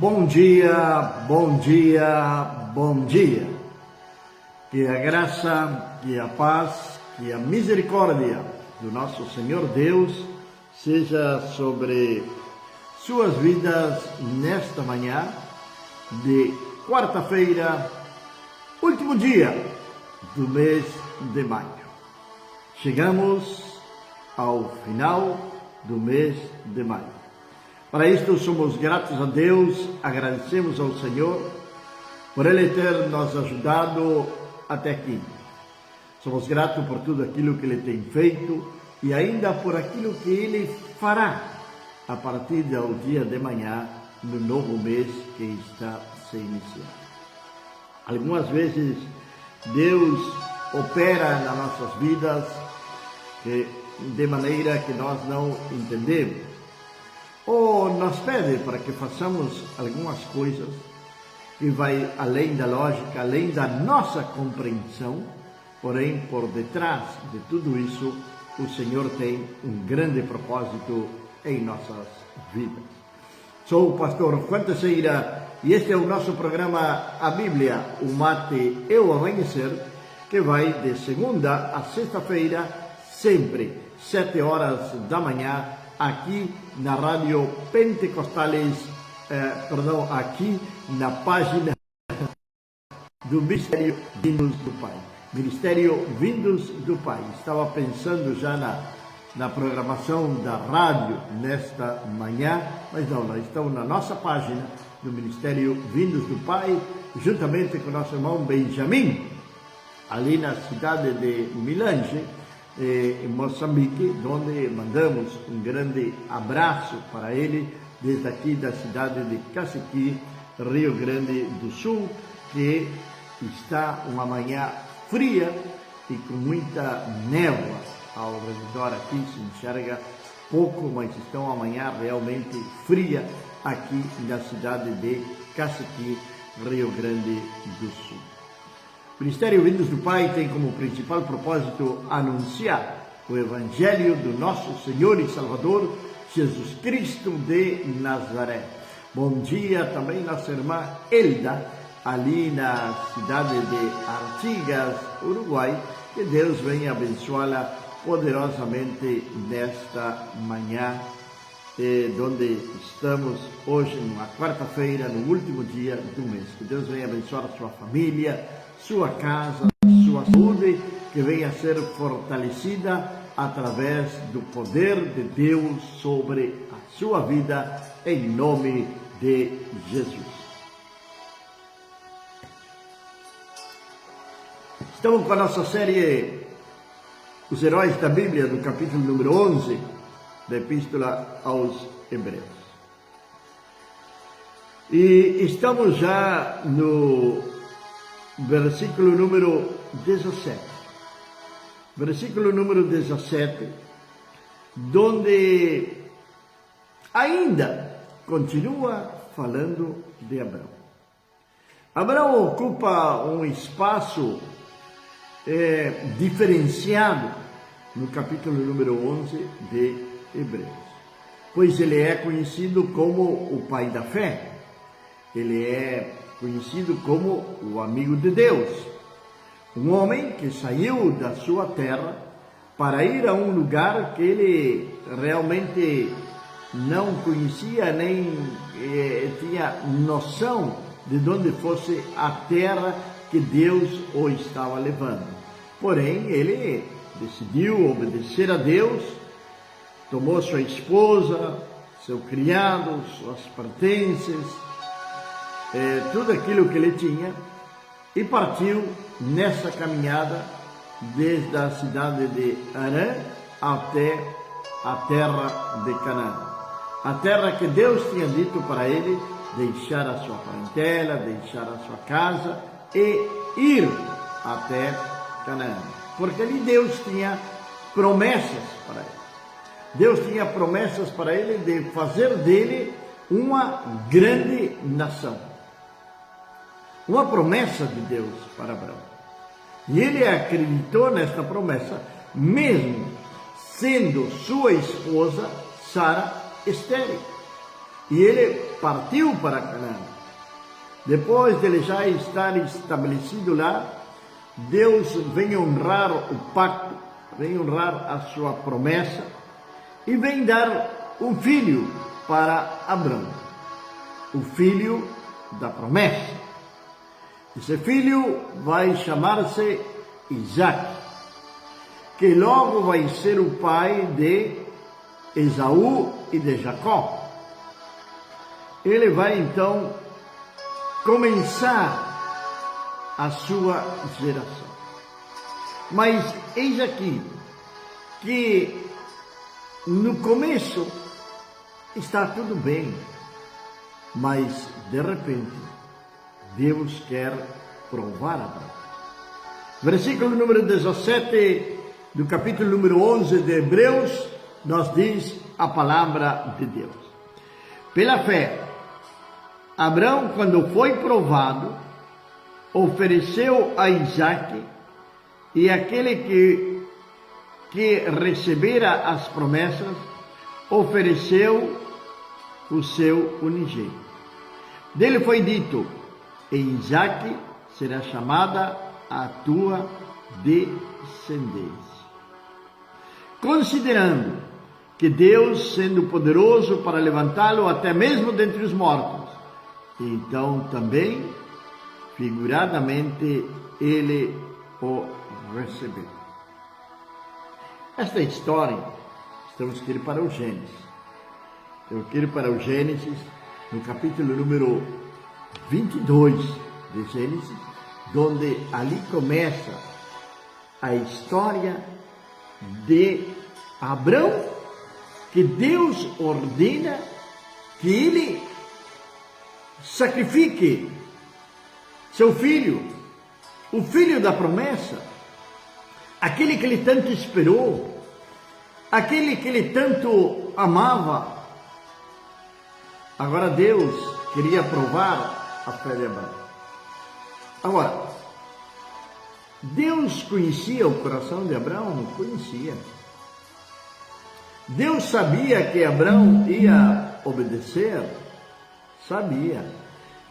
Bom dia, bom dia, bom dia. Que a graça, que a paz, que a misericórdia do nosso Senhor Deus seja sobre suas vidas nesta manhã de quarta-feira, último dia do mês de maio. Chegamos ao final do mês de maio. Para isto somos gratos a Deus, agradecemos ao Senhor por Ele ter nos ajudado até aqui. Somos gratos por tudo aquilo que Ele tem feito e ainda por aquilo que Ele fará a partir do dia de manhã, no novo mês que está se iniciando. Algumas vezes Deus opera nas nossas vidas de maneira que nós não entendemos, ou nos pede para que façamos algumas coisas que vai além da lógica, além da nossa compreensão, porém por detrás de tudo isso o Senhor tem um grande propósito em nossas vidas. Sou o pastor Juan Teixeira e este é o nosso programa A Bíblia, o Mate e o Amanhecer, que vai de segunda a sexta-feira, sempre 7 horas da manhã, aqui na Rádio Pentecostales, aqui na página do Ministério Vindos do Pai. Ministério Vindos do Pai. Estava pensando já na programação da rádio nesta manhã, mas não, nós estamos na nossa página do Ministério Vindos do Pai, juntamente com nosso irmão Benjamin, ali na cidade de Milange, em Moçambique, onde mandamos um grande abraço para ele, desde aqui da cidade de Cacequi, Rio Grande do Sul, que está uma manhã fria e com muita névoa ao redor. Aqui se enxerga pouco, mas está uma manhã realmente fria aqui na cidade de Cacequi, Rio Grande do Sul. O Ministério Vindos do Pai tem como principal propósito anunciar o Evangelho do nosso Senhor e Salvador, Jesus Cristo de Nazaré. Bom dia também nossa irmã Elda, ali na cidade de Artigas, Uruguai. Que Deus venha abençoá-la poderosamente nesta manhã, onde estamos hoje, numa quarta-feira, no último dia do mês. Que Deus venha abençoar a sua família, sua casa, sua saúde, que venha a ser fortalecida através do poder de Deus sobre a sua vida, em nome de Jesus. Estamos com a nossa série Os Heróis da Bíblia, do capítulo número 11 da Epístola aos Hebreus. E estamos já no versículo número 17. Versículo número 17, donde ainda continua falando de Abraão. Abraão ocupa um espaço diferenciado no capítulo número 11 de Hebreus, pois ele é conhecido como o pai da fé, ele é conhecido como o amigo de Deus, um homem que saiu da sua terra para ir a um lugar que ele realmente não conhecia, nem tinha noção de onde fosse a terra que Deus o estava levando. Porém, ele decidiu obedecer a Deus, tomou sua esposa, seu criado, suas pertences, tudo aquilo que ele tinha, e partiu nessa caminhada desde a cidade de Harã até a terra de Canaã. A terra que Deus tinha dito para ele deixar a sua parentela, deixar a sua casa e ir até Canaã. Porque ali Deus tinha promessas para ele. Deus tinha promessas para ele de fazer dele uma grande nação. Uma promessa de Deus para Abraão. E ele acreditou nesta promessa, mesmo sendo sua esposa Sara estéril. e ele partiu para Canaã. Depois de ele já estar estabelecido lá, Deus vem honrar o pacto, vem honrar a sua promessa e vem dar um filho para Abraão, o filho da promessa. Esse filho vai chamar-se Isaac, que logo vai ser o pai de Esaú e de Jacó. Ele vai então começar a sua geração. Mas eis aqui que no começo está tudo bem, mas de repente Deus quer provar Abraão. Versículo número 17 do capítulo número 11 de Hebreus, nos diz a palavra de Deus. Pela fé, Abraão, quando foi provado, ofereceu a Isaque, e aquele que recebera as promessas, ofereceu o seu unigênito. Dele foi dito: em Isaque será chamada a tua descendência. Considerando que Deus, sendo poderoso para levantá-lo até mesmo dentre os mortos, então também, figuradamente, ele o recebeu. Esta história, estamos aqui para o Gênesis. Eu quero ir para o Gênesis, no capítulo número 22 de Gênesis, onde ali começa a história de Abraão, que Deus ordena que ele sacrifique seu filho, o filho da promessa, aquele que ele tanto esperou, aquele que ele tanto amava. Agora Deus queria provar a fé de Abraão. Agora, Deus conhecia o coração de Abraão? Não conhecia. Deus sabia que Abraão ia obedecer? Sabia.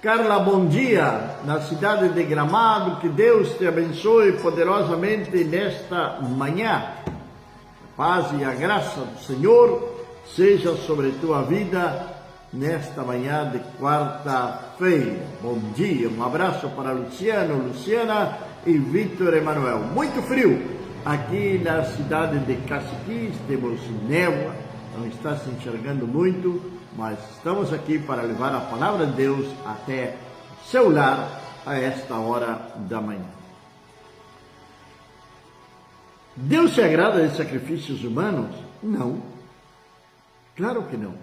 Carla, bom dia, na cidade de Gramado, que Deus te abençoe poderosamente nesta manhã. A paz e a graça do Senhor seja sobre tua vida nesta manhã de quarta-feira. Bom dia, um abraço para Luciano, Luciana e Vitor Emanuel. Muito frio aqui na cidade de Caciquis, temos névoa, não está se enxergando muito, mas estamos aqui para levar a palavra de Deus até seu lar a esta hora da manhã. Deus se agrada de sacrifícios humanos? Não, claro que não.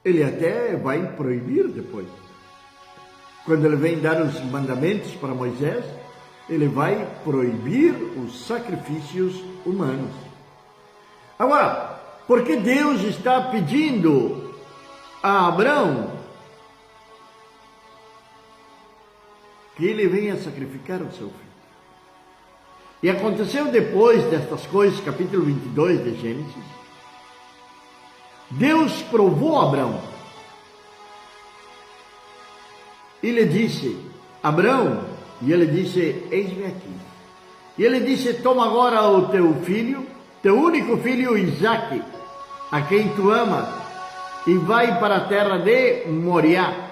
Ele até vai proibir depois. Quando ele vem dar os mandamentos para Moisés, ele vai proibir os sacrifícios humanos. Agora, por que Deus está pedindo a Abraão que ele venha sacrificar o seu filho? E aconteceu depois destas coisas, capítulo 22 de Gênesis, Deus provou Abraão e lhe disse: Abraão, e ele disse: eis-me aqui. E ele disse: toma agora o teu filho, teu único filho Isaque, a quem tu amas, e vai para a terra de Moriá,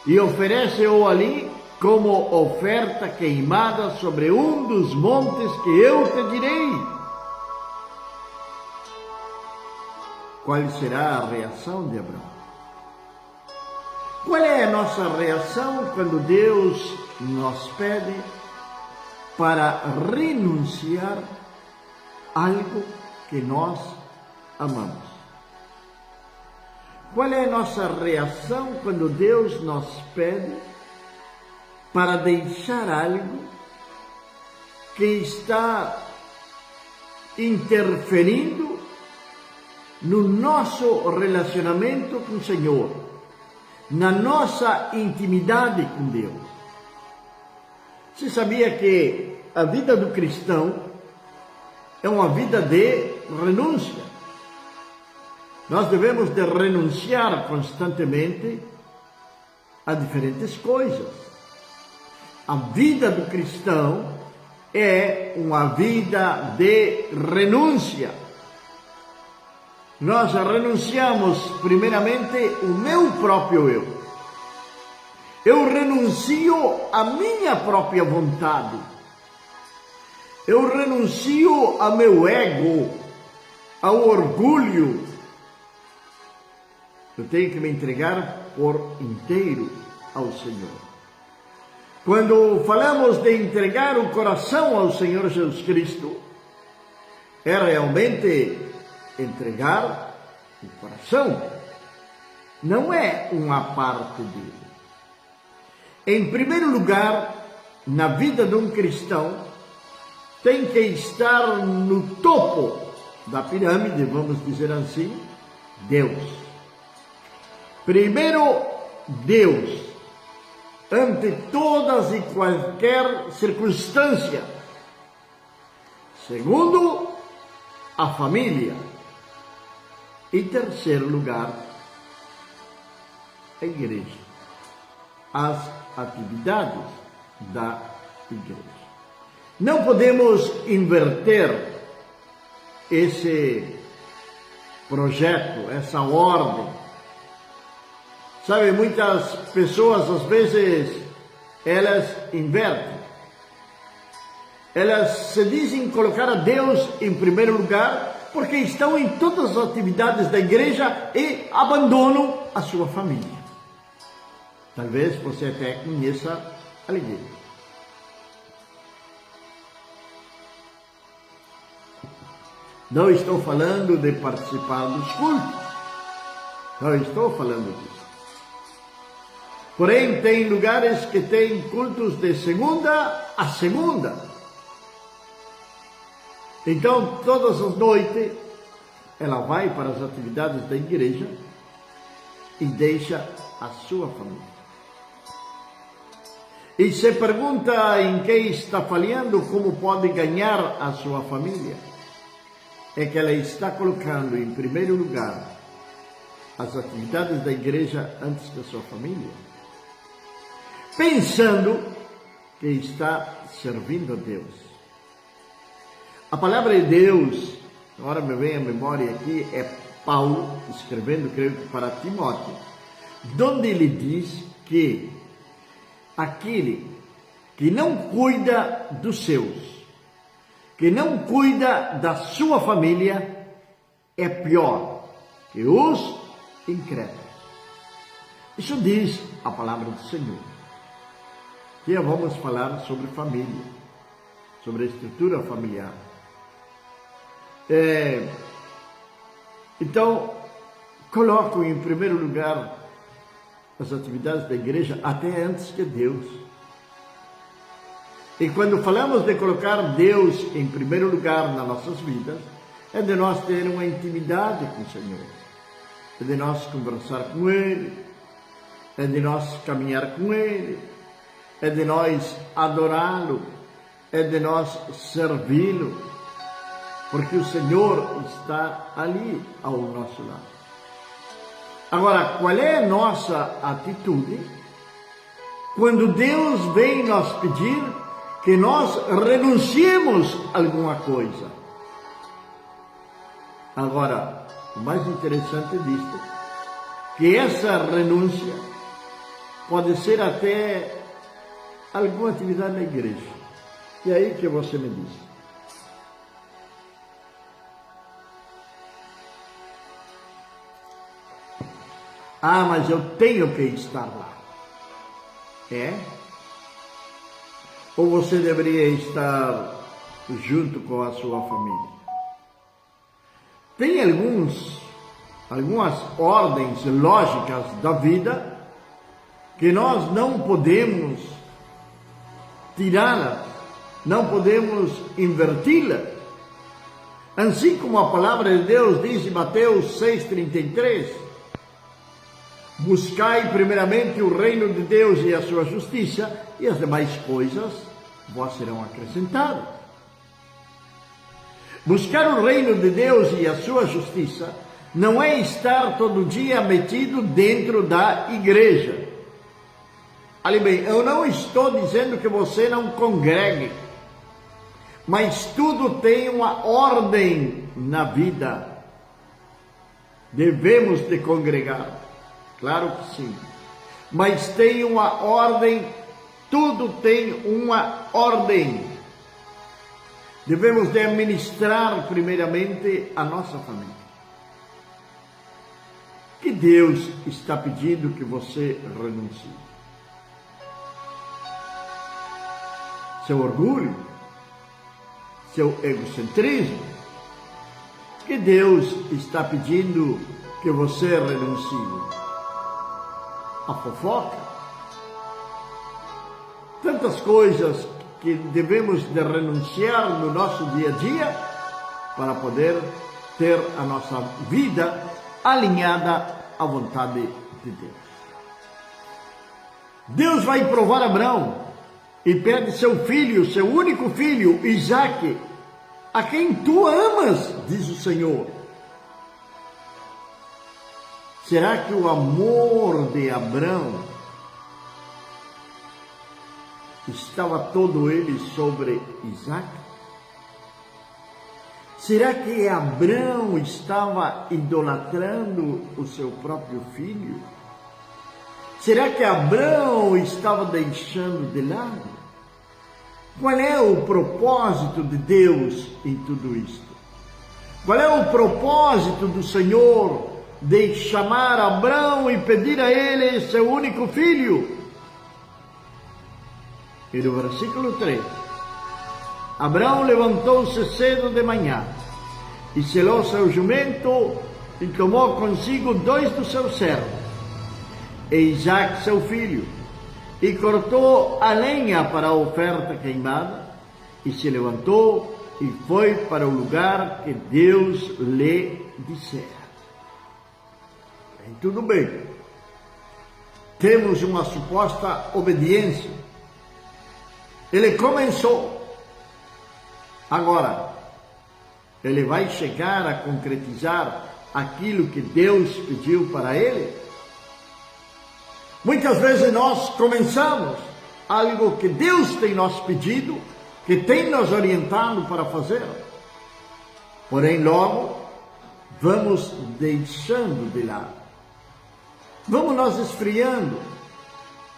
e oferece-o ali como oferta queimada sobre um dos montes que eu te direi. Qual será a reação de Abraão? Qual é a nossa reação quando Deus nos pede para renunciar a algo que nós amamos? Qual é a nossa reação quando Deus nos pede para deixar algo que está interferindo no nosso relacionamento com o Senhor, na nossa intimidade com Deus? Você sabia que a vida do cristão é uma vida de renúncia? Nós devemos de renunciar constantemente a diferentes coisas. A vida do cristão é uma vida de renúncia. Nós renunciamos primeiramente o meu próprio eu. Eu renuncio à minha própria vontade. Eu renuncio ao meu ego, ao orgulho. Eu tenho que me entregar por inteiro ao Senhor. Quando falamos de entregar o coração ao Senhor Jesus Cristo, é realmente entregar o coração. Não é uma parte dele. Em primeiro lugar, na vida de um cristão, tem que estar no topo da pirâmide, vamos dizer assim, Deus. Primeiro, Deus, ante todas e qualquer circunstância. Segundo, a família. E terceiro lugar, a igreja. As atividades da igreja. Não podemos inverter esse projeto, essa ordem. Sabe, muitas pessoas, às vezes, elas invertem. Elas se dizem colocar a Deus em primeiro lugar, porque estão em todas as atividades da igreja e abandonam a sua família. Talvez você até conheça a igreja. Não estou falando de participar dos cultos. Não estou falando disso. Porém, tem lugares que têm cultos de segunda a segunda. Então, todas as noites, ela vai para as atividades da igreja e deixa a sua família. E se pergunta em que está falhando, como pode ganhar a sua família, é que ela está colocando em primeiro lugar as atividades da igreja antes da sua família, pensando que está servindo a Deus. A palavra de Deus, agora me vem à memória aqui, é Paulo escrevendo, creio que para Timóteo, onde ele diz que aquele que não cuida dos seus, que não cuida da sua família, é pior que os incrédulos. Isso diz a palavra do Senhor. Aqui vamos falar sobre família, sobre a estrutura familiar. Então, coloco em primeiro lugar as atividades da igreja até antes que Deus. E quando falamos de colocar Deus em primeiro lugar nas nossas vidas, é de nós ter uma intimidade com o Senhor, é de nós conversar com Ele, é de nós caminhar com Ele, é de nós adorá-lo, é de nós servi-lo, porque o Senhor está ali ao nosso lado. Agora, qual é a nossa atitude quando Deus vem nos pedir que nós renunciemos a alguma coisa? Agora, o mais interessante disto, que essa renúncia pode ser até alguma atividade na igreja. E aí que você me diz. Ah, mas eu tenho que estar lá. É? Ou você deveria estar junto com a sua família? Tem algumas ordens lógicas da vida que nós não podemos tirá-la, não podemos inverti-la. Assim como a palavra de Deus diz em Mateus 6,33, buscai primeiramente o reino de Deus e a sua justiça, e as demais coisas vos serão acrescentadas. Buscar o reino de Deus e a sua justiça não é estar todo dia metido dentro da igreja. Olha bem, eu não estou dizendo que você não congregue, mas tudo tem uma ordem na vida. Devemos de congregar, claro que sim, mas tem uma ordem, tudo tem uma ordem. Devemos de administrar primeiramente a nossa família. Que Deus está pedindo que você renuncie? Seu orgulho? Seu egocentrismo? Que Deus está pedindo que você renuncie? A fofoca? Tantas coisas que devemos de renunciar no nosso dia a dia para poder ter a nossa vida alinhada à vontade de Deus. Deus vai provar Abraão e pede seu filho, seu único filho, Isaque, a quem tu amas, diz o Senhor. Será que o amor de Abraão estava todo ele sobre Isaque? Será que Abraão estava idolatrando o seu próprio filho? Será que Abraão estava deixando de lado? Qual é o propósito de Deus em tudo isto? Qual é o propósito do Senhor de chamar Abraão e pedir a ele seu único filho? E no versículo 3, Abraão levantou-se cedo de manhã e selou seu jumento e tomou consigo 2 dos seus servos e Isaque seu filho, e cortou a lenha para a oferta queimada, e se levantou e foi para o lugar que Deus lhe dissera. E tudo bem, temos uma suposta obediência. Ele começou. Agora, ele vai chegar a concretizar aquilo que Deus pediu para ele? Muitas vezes nós começamos algo que Deus tem nos pedido, que tem nos orientado para fazer. Porém, logo, vamos deixando de lado. Vamos nos esfriando,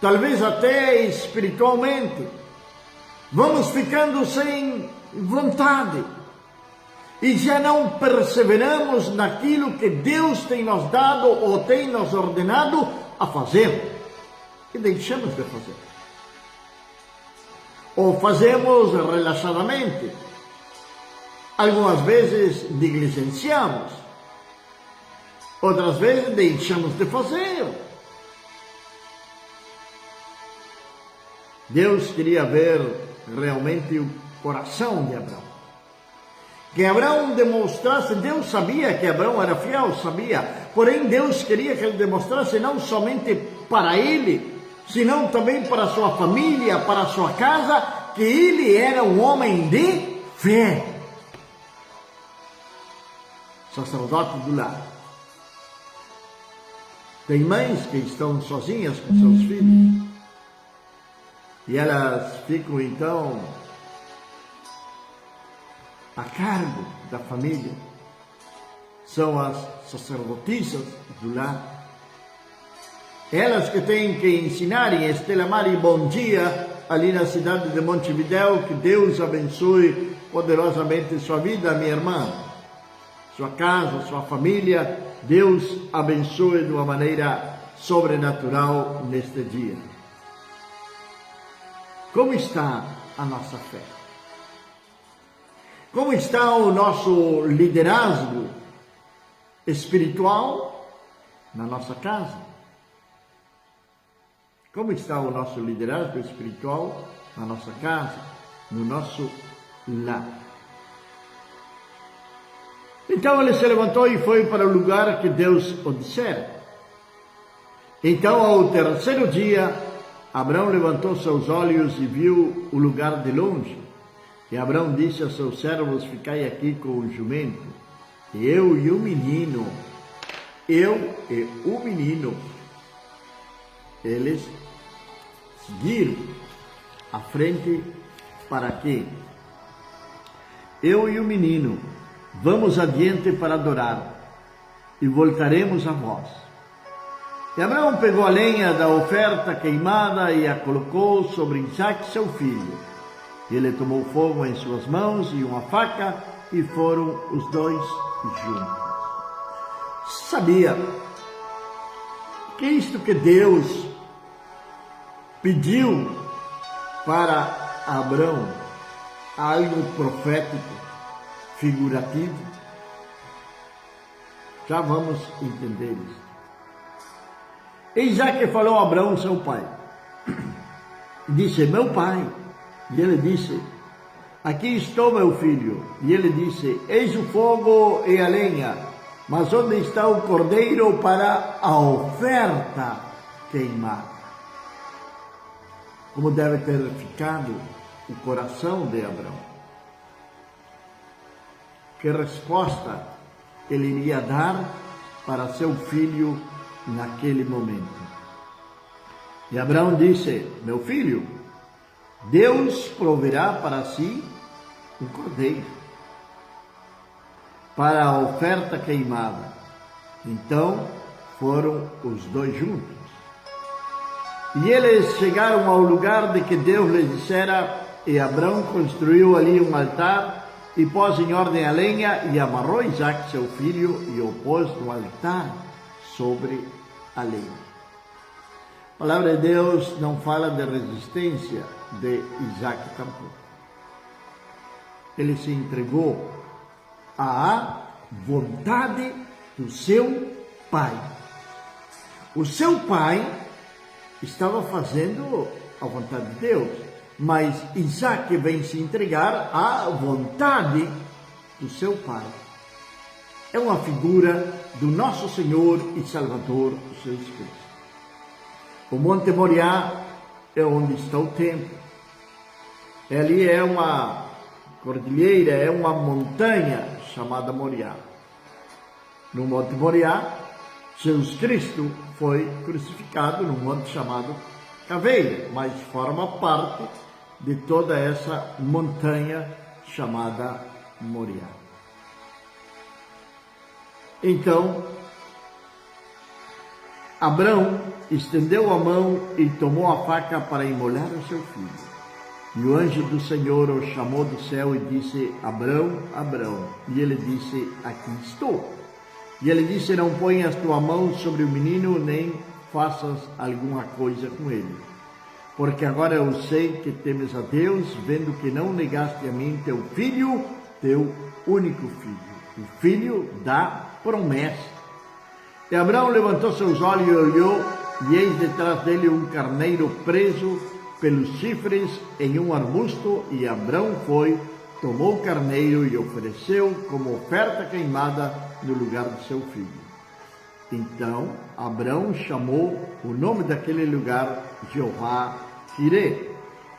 talvez até espiritualmente. Vamos ficando sem vontade. E já não perseveramos naquilo que Deus tem nos dado ou tem nos ordenado a fazer. E deixamos de fazer. Ou fazemos relaxadamente. Algumas vezes negligenciamos. Outras vezes deixamos de fazer. Deus queria ver realmente o coração de Abraão. Que Abraão demonstrasse, Deus sabia que Abraão era fiel, sabia. Porém, Deus queria que ele demonstrasse não somente para ele, senão também para a sua família, para a sua casa, que ele era um homem de fé. Sacerdote do lar. Tem mães que estão sozinhas com seus filhos. E elas ficam então a cargo da família. São as sacerdotisas do lar. Elas que têm que ensinar em Estela Mari Bom Dia, ali na cidade de Montevidéu. Que Deus abençoe poderosamente sua vida, minha irmã, sua casa, sua família. Deus abençoe de uma maneira sobrenatural neste dia. Como está a nossa fé? Como está o nosso liderazgo espiritual na nossa casa? Como está o nosso liderazgo espiritual na nossa casa, no nosso lar? Então ele se levantou e foi para o lugar que Deus o dissera. Então, ao terceiro dia, Abraão levantou seus olhos e viu o lugar de longe. E Abraão disse a seus servos: ficai aqui com o jumento, e eu e o menino eu e o menino, eles seguiram à frente para que eu e o menino vamos adiante para adorar e voltaremos a vós. E Abraão pegou a lenha da oferta queimada e a colocou sobre Isaque, seu filho. Ele tomou fogo em suas mãos e uma faca, e foram os dois juntos. Sabia que isto que Deus pediu para Abraão, algo profético, figurativo? Já vamos entender isso. Isaque falou a Abraão, seu pai, disse: meu pai. E ele disse: aqui estou, meu filho. E ele disse: eis o fogo e a lenha, mas onde está o cordeiro para a oferta queimada? Como deve ter ficado o coração de Abraão? Que resposta ele iria dar para seu filho naquele momento? E Abraão disse: meu filho, Deus proverá para si um cordeiro para a oferta queimada. Então foram os dois juntos. E eles chegaram ao lugar de que Deus lhes dissera, e Abraão construiu ali um altar e pôs em ordem a lenha e amarrou Isaque, seu filho, e o pôs no altar sobre a lenha. A palavra de Deus não fala de resistência de Isaque tampouco. Ele se entregou à vontade do seu pai. O seu pai estava fazendo a vontade de Deus, mas Isaque vem se entregar à vontade do seu pai. É uma figura do nosso Senhor e Salvador, Jesus Cristo. O Monte Moriá é onde está o templo. Ali é uma cordilheira, é uma montanha chamada Moriá. No Monte Moriá, Jesus Cristo foi crucificado num monte chamado Caveira, mas forma parte de toda essa montanha chamada Moriá. Então, Abraão estendeu a mão e tomou a faca para imolar o seu filho. E o anjo do Senhor o chamou do céu e disse: Abraão, Abraão. E ele disse: aqui estou. E ele disse: não ponhas tua mão sobre o menino, nem faças alguma coisa com ele. Porque agora eu sei que temes a Deus, vendo que não negaste a mim teu filho, teu único filho, o filho da promessa. E Abraão levantou seus olhos e olhou, e eis detrás dele um carneiro preso pelos chifres em um arbusto. E Abraão foi, tomou o carneiro e ofereceu como oferta queimada no lugar de seu filho. Então Abraão chamou o nome daquele lugar Jeová Jireh,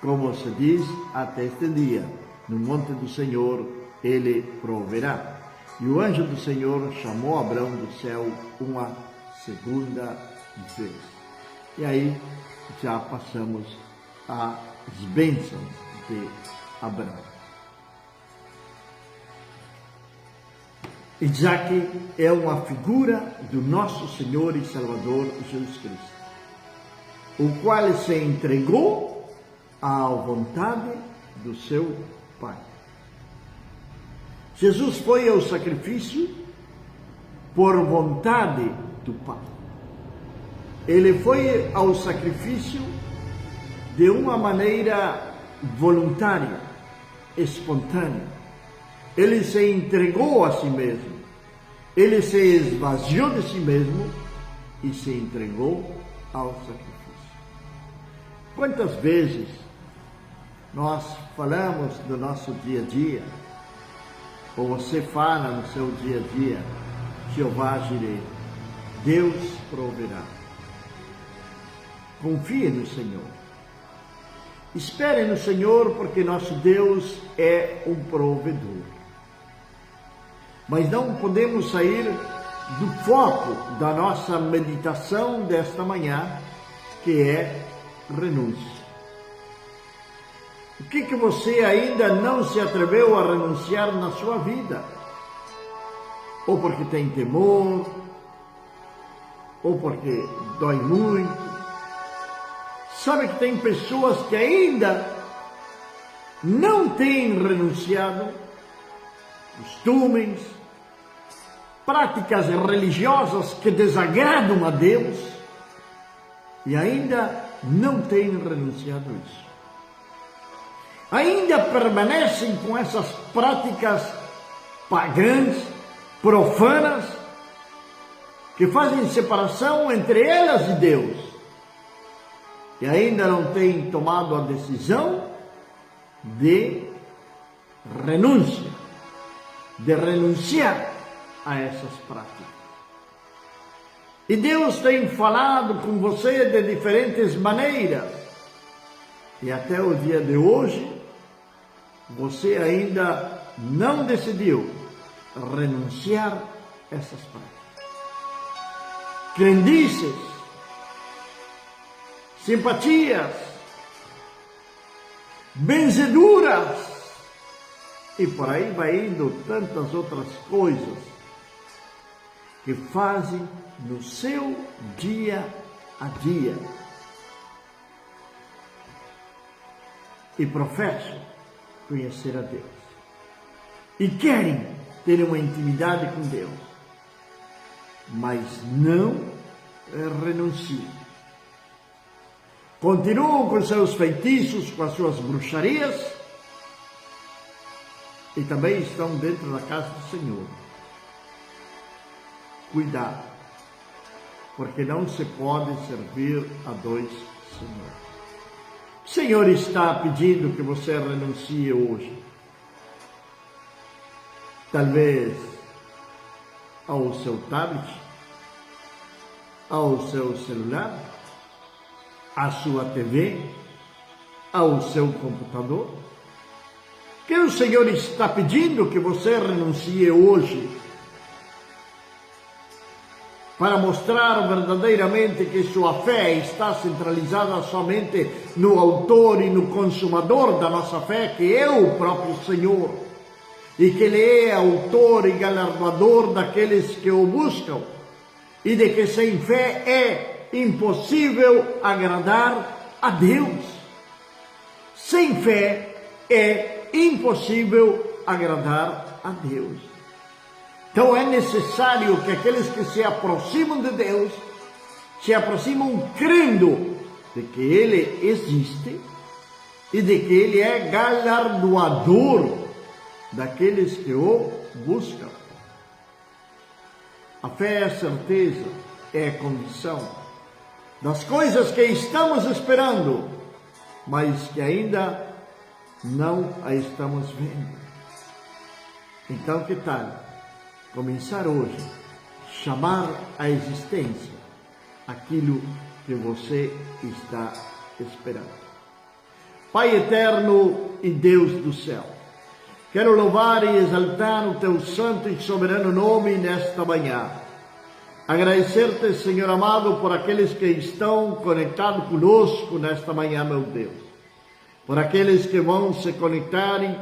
como se diz até este dia: no monte do Senhor ele proverá. E o anjo do Senhor chamou Abraão do céu uma segunda vez. E aí já passamos às bênçãos de Abraão. Isaque é uma figura do nosso Senhor e Salvador Jesus Cristo, o qual se entregou à vontade do seu Pai. Jesus foi ao sacrifício por vontade do Pai. Ele foi ao sacrifício de uma maneira voluntária, espontânea. Ele se entregou a si mesmo. Ele se esvaziou de si mesmo e se entregou ao sacrifício. Quantas vezes nós falamos do nosso dia a dia, ou você fala no seu dia a dia: Jeová Jireh, Deus proverá. Confie no Senhor. Espere no Senhor, porque nosso Deus é um provedor. Mas não podemos sair do foco da nossa meditação desta manhã, que é renúncia. O que você ainda não se atreveu a renunciar na sua vida? Ou porque tem temor, ou porque dói muito. Sabe que tem pessoas que ainda não têm renunciado, costumes, práticas religiosas que desagradam a Deus e ainda não têm renunciado a isso. Ainda permanecem com essas práticas pagãs, profanas, que fazem separação entre elas e Deus. E ainda não têm tomado a decisão de renúncia, de renunciar a essas práticas. E Deus tem falado com você de diferentes maneiras. E até o dia de hoje, você ainda não decidiu renunciar a essas práticas. Crendices, simpatias, benzeduras, e por aí vai indo tantas outras coisas que fazem no seu dia a dia. E professam conhecer a Deus. E querem ter uma intimidade com Deus. Mas não renunciam. Continuam com seus feitiços, com as suas bruxarias. E também estão dentro da casa do Senhor. Cuidado, porque não se pode servir a dois senhores. O Senhor está pedindo que você renuncie hoje. Talvez ao seu tablet, ao seu celular, à sua TV, ao seu computador. Que o Senhor está pedindo que você renuncie hoje, para mostrar verdadeiramente que sua fé está centralizada somente no autor e no consumador da nossa fé, que é o próprio Senhor, e que Ele é autor e galardoador daqueles que o buscam, e de que sem fé é impossível agradar a Deus. Sem fé é impossível agradar a Deus. Então é necessário que aqueles que se aproximam de Deus se aproximam crendo de que Ele existe e de que Ele é galardoador daqueles que o buscam. A fé é a certeza, é a condição das coisas que estamos esperando, mas que ainda não a estamos vendo. Então, que tal começar hoje a chamar à existência aquilo que você está esperando? Pai eterno e Deus do céu, quero louvar e exaltar o Teu santo e soberano nome nesta manhã. Agradecer-te, Senhor amado, por aqueles que estão conectados conosco nesta manhã, meu Deus. Por aqueles que vão se conectarem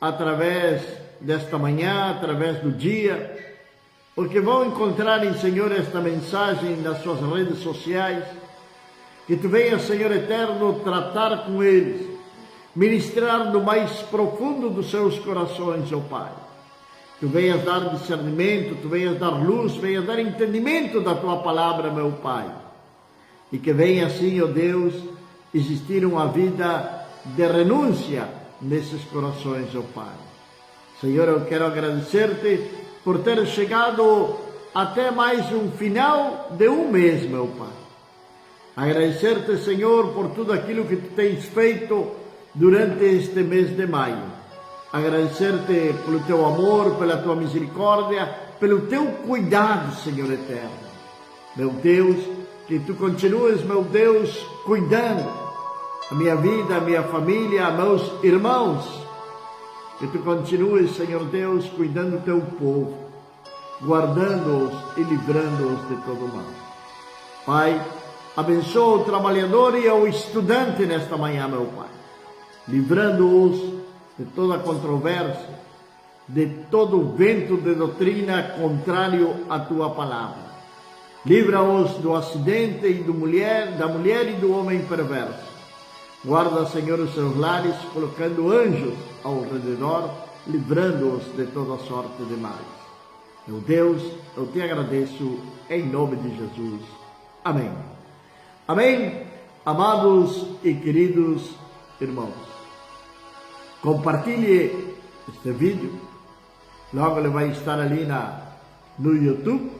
através desta manhã, através do dia, porque vão encontrar, Senhor, esta mensagem nas suas redes sociais. Que Tu venha, Senhor eterno, tratar com eles, ministrar no mais profundo dos seus corações, ó Pai. Tu venhas dar discernimento, Tu venhas dar luz, venhas dar entendimento da Tua palavra, meu Pai. E que venha assim, ó Deus, existir uma vida de renúncia nesses corações, ó Pai. Senhor, eu quero agradecer-te por ter chegado até mais um final de um mês, meu Pai. Agradecer-te, Senhor, por tudo aquilo que Tu tens feito durante este mês de maio. Agradecer-te pelo Teu amor, pela Tua misericórdia, pelo Teu cuidado, Senhor eterno. Meu Deus, que Tu continues, meu Deus, cuidando a minha vida, a minha família, meus irmãos. Que Tu continues, Senhor Deus, cuidando do Teu povo. guardando-os e livrando-os de todo mal. Pai, abençoa o trabalhador e o estudante nesta manhã, meu Pai, livrando-os de toda controvérsia, de todo vento de doutrina contrário à Tua palavra. Livra-os do acidente e da mulher e do homem perverso. Guarda, Senhor, os seus lares, colocando anjos ao redor, livrando-os de toda sorte de males. Meu Deus, eu te agradeço em nome de Jesus. Amém. Amém, amados e queridos irmãos. Compartilhe este vídeo. Logo ele vai estar ali no YouTube.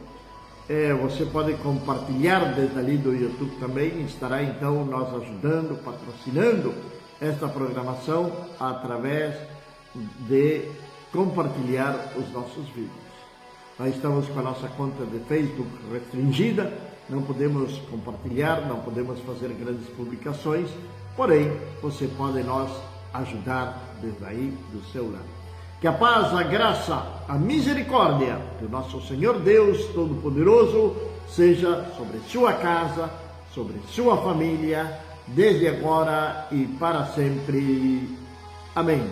Você pode compartilhar desde ali do YouTube também. Estará então nós ajudando, patrocinando esta programação através de compartilhar os nossos vídeos. Nós estamos com a nossa conta de Facebook restringida, não podemos compartilhar, não podemos fazer grandes publicações, porém você pode nos ajudar desde aí do seu lado. Que a paz, a graça, a misericórdia do nosso Senhor Deus Todo-Poderoso seja sobre sua casa, sobre sua família, desde agora e para sempre. Amém.